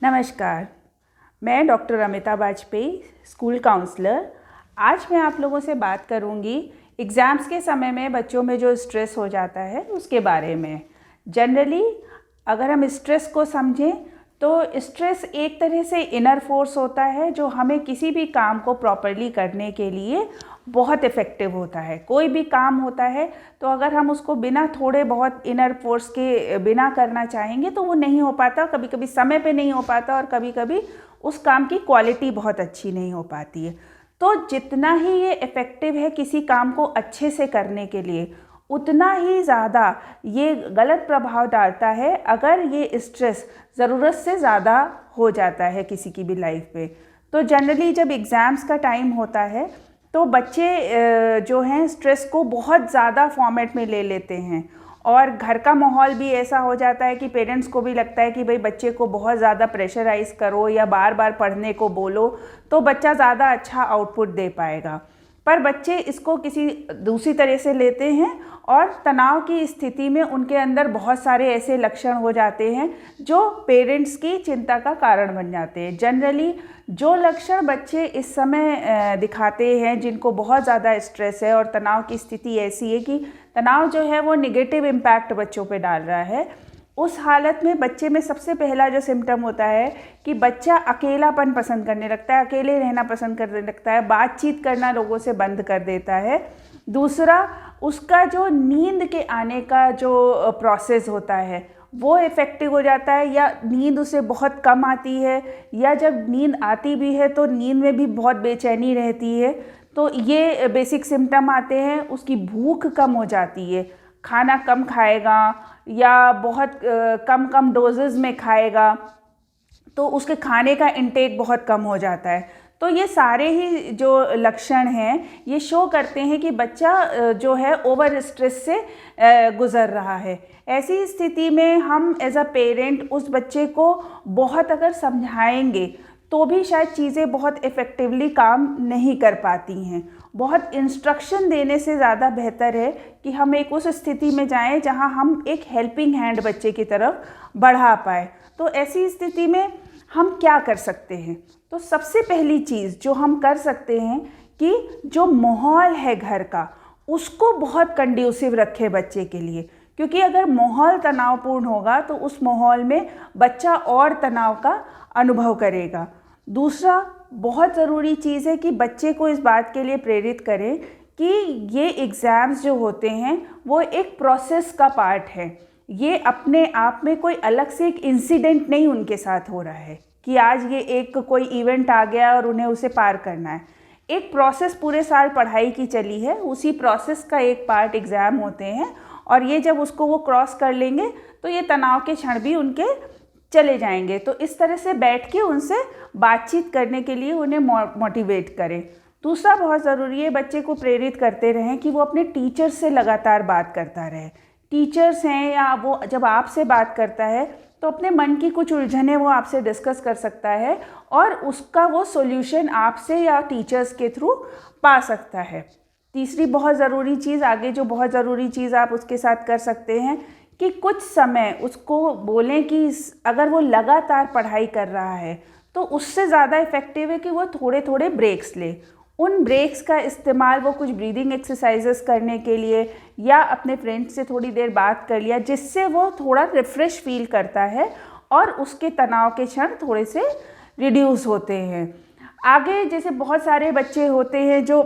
नमस्कार, मैं doctor Amita Vajpayee, school counsellor. आज मैं आप लोगों से बात करूंगी एग्ज़ाम्स के समय में बच्चों में जो स्ट्रेस हो जाता है उसके बारे में। जनरली अगर हम स्ट्रेस को समझें तो स्ट्रेस एक तरह से इनर फोर्स होता है जो हमें किसी भी काम को प्रॉपरली करने के लिए बहुत इफ़ेक्टिव होता है। कोई भी काम होता है तो अगर हम उसको बिना थोड़े बहुत इनर फोर्स के बिना करना चाहेंगे तो वो नहीं हो पाता, कभी कभी समय पे नहीं हो पाता और कभी कभी उस काम की क्वालिटी बहुत अच्छी नहीं हो पाती है। तो जितना ही ये इफ़ेक्टिव है किसी काम को अच्छे से करने के लिए, उतना ही ज़्यादा ये गलत प्रभाव डालता है अगर ये स्ट्रेस ज़रूरत से ज़्यादा हो जाता है किसी की भी लाइफ पे। तो जनरली जब एग्ज़ाम्स का टाइम होता है तो बच्चे जो हैं स्ट्रेस को बहुत ज़्यादा फॉर्मेट में ले लेते हैं और घर का माहौल भी ऐसा हो जाता है कि पेरेंट्स को भी लगता है कि भाई बच्चे को बहुत ज़्यादा प्रेशराइज़ करो या बार बार पढ़ने को बोलो तो बच्चा ज़्यादा अच्छा आउटपुट दे पाएगा। पर बच्चे इसको किसी दूसरी तरह से लेते हैं और तनाव की स्थिति में उनके अंदर बहुत सारे ऐसे लक्षण हो जाते हैं जो पेरेंट्स की चिंता का कारण बन जाते हैं। जनरली जो लक्षण बच्चे इस समय दिखाते हैं जिनको बहुत ज़्यादा स्ट्रेस है और तनाव की स्थिति ऐसी है कि तनाव जो है वो निगेटिव इम्पैक्ट बच्चों पे डाल रहा है, उस हालत में बच्चे में सबसे पहला जो सिम्टम होता है कि बच्चा अकेलापन पसंद करने लगता है, अकेले रहना पसंद करने लगता है, बातचीत करना लोगों से बंद कर देता है। दूसरा, उसका जो नींद के आने का जो प्रोसेस होता है वो इफ़ेक्टिव हो जाता है, या नींद उसे बहुत कम आती है, या जब नींद आती भी है तो नींद में भी बहुत बेचैनी रहती है। तो ये बेसिक सिम्टम आते हैं। उसकी भूख कम हो जाती है, खाना कम खाएगा या बहुत कम डोजेज़ में खाएगा, तो उसके खाने का इंटेक बहुत कम हो जाता है। तो ये सारे ही जो लक्षण हैं ये शो करते हैं कि बच्चा जो है ओवर स्ट्रेस से गुज़र रहा है। ऐसी स्थिति में हम एज अ पेरेंट उस बच्चे को बहुत अगर समझाएंगे तो भी शायद चीज़ें बहुत इफ़ेक्टिवली काम नहीं कर पाती हैं। बहुत इंस्ट्रक्शन देने से ज़्यादा बेहतर है कि हम एक उस स्थिति में जाएं जहां हम एक हेल्पिंग हैंड बच्चे की तरफ बढ़ा पाए। तो ऐसी स्थिति में हम क्या कर सकते हैं? तो सबसे पहली चीज़ जो हम कर सकते हैं कि जो माहौल है घर का उसको बहुत कंड्यूसिव रखें बच्चे के लिए, क्योंकि अगर माहौल तनावपूर्ण होगा तो उस माहौल में बच्चा और तनाव का अनुभव करेगा। दूसरा, बहुत ज़रूरी चीज़ है कि बच्चे को इस बात के लिए प्रेरित करें कि ये एग्ज़ाम्स जो होते हैं वो एक प्रोसेस का पार्ट है। ये अपने आप में कोई अलग से एक इंसिडेंट नहीं उनके साथ हो रहा है कि आज ये एक कोई इवेंट आ गया और उन्हें उसे पार करना है। एक प्रोसेस पूरे साल पढ़ाई की चली है, उसी प्रोसेस का एक पार्ट एग्ज़ाम होते हैं और ये जब उसको वो क्रॉस कर लेंगे तो ये तनाव के क्षण भी उनके चले जाएंगे। तो इस तरह से बैठ के उनसे बातचीत करने के लिए उन्हें मोटिवेट करें। दूसरा, बहुत ज़रूरी है बच्चे को प्रेरित करते रहें कि वो अपने टीचर से लगातार बात करता रहे। टीचर्स हैं या वो जब आपसे बात करता है तो अपने मन की कुछ उलझनें वो आपसे डिस्कस कर सकता है और उसका वो सॉल्यूशन आपसे या टीचर्स के थ्रू पा सकता है। तीसरी बहुत ज़रूरी चीज़, आगे जो बहुत ज़रूरी चीज़ आप उसके साथ कर सकते हैं कि कुछ समय उसको बोलें कि अगर वो लगातार पढ़ाई कर रहा है तो उससे ज़्यादा इफ़ेक्टिव है कि वो थोड़े थोड़े ब्रेक्स ले। उन ब्रेक्स का इस्तेमाल वो कुछ ब्रीदिंग एक्सरसाइजेस करने के लिए या अपने फ्रेंड्स से थोड़ी देर बात कर लिया, जिससे वो थोड़ा रिफ़्रेश फील करता है और उसके तनाव के क्षण थोड़े से रिड्यूस होते हैं। आगे जैसे बहुत सारे बच्चे होते हैं जो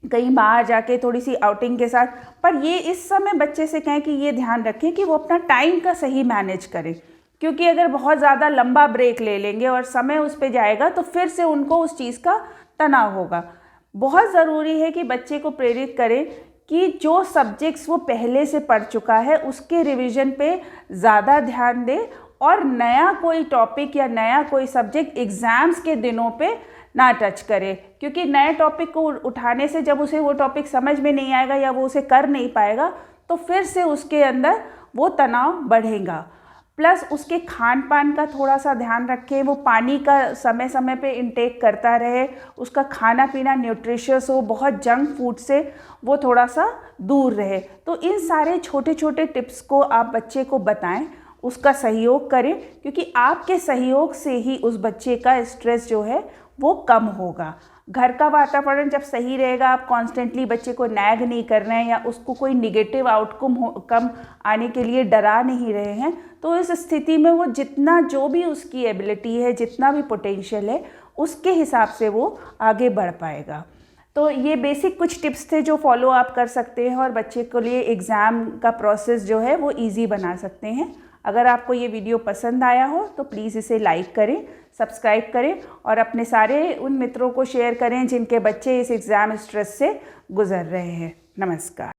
कहीं बाहर जाके थोड़ी सी आउटिंग के साथ, पर ये इस समय बच्चे से कहें कि ये ध्यान रखें कि वो अपना टाइम का सही मैनेज करें, क्योंकि अगर बहुत ज़्यादा लंबा ब्रेक ले लेंगे और समय उस पर जाएगा तो फिर से उनको उस चीज़ का तनाव होगा। बहुत ज़रूरी है कि बच्चे को प्रेरित करें कि जो सब्जेक्ट्स वो पहले से पढ़ चुका है उसके रिवीजन पे ज़्यादा ध्यान दे और नया कोई टॉपिक या नया कोई सब्जेक्ट एग्ज़ाम्स के दिनों पे ना टच करे, क्योंकि नए टॉपिक को उठाने से जब उसे वो टॉपिक समझ में नहीं आएगा या वो उसे कर नहीं पाएगा तो फिर से उसके अंदर वो तनाव बढ़ेगा। प्लस उसके खान पान का थोड़ा सा ध्यान रखें, वो पानी का समय समय पे इंटेक करता रहे, उसका खाना पीना न्यूट्रिशियस हो, बहुत जंक फूड से वो थोड़ा सा दूर रहे। तो इन सारे छोटे छोटे टिप्स को आप बच्चे को बताएं, उसका सहयोग करें, क्योंकि आपके सहयोग से ही उस बच्चे का स्ट्रेस जो है वो कम होगा। घर का वातावरण जब सही रहेगा, आप कॉन्स्टेंटली बच्चे को नैग नहीं कर रहे हैं या उसको कोई निगेटिव आउटकम आने के लिए डरा नहीं रहे हैं, तो इस स्थिति में वो जितना जो भी उसकी एबिलिटी है, जितना भी पोटेंशियल है, उसके हिसाब से वो आगे बढ़ पाएगा। तो ये बेसिक कुछ टिप्स थे जो फॉलो आप कर सकते हैं और बच्चे के लिए एग्ज़ाम का प्रोसेस जो है वो ईजी बना सकते हैं। अगर आपको ये वीडियो पसंद आया हो तो प्लीज़ इसे लाइक करें, सब्सक्राइब करें और अपने सारे उन मित्रों को शेयर करें जिनके बच्चे इस एग्ज़ाम स्ट्रेस से गुज़र रहे हैं। नमस्कार।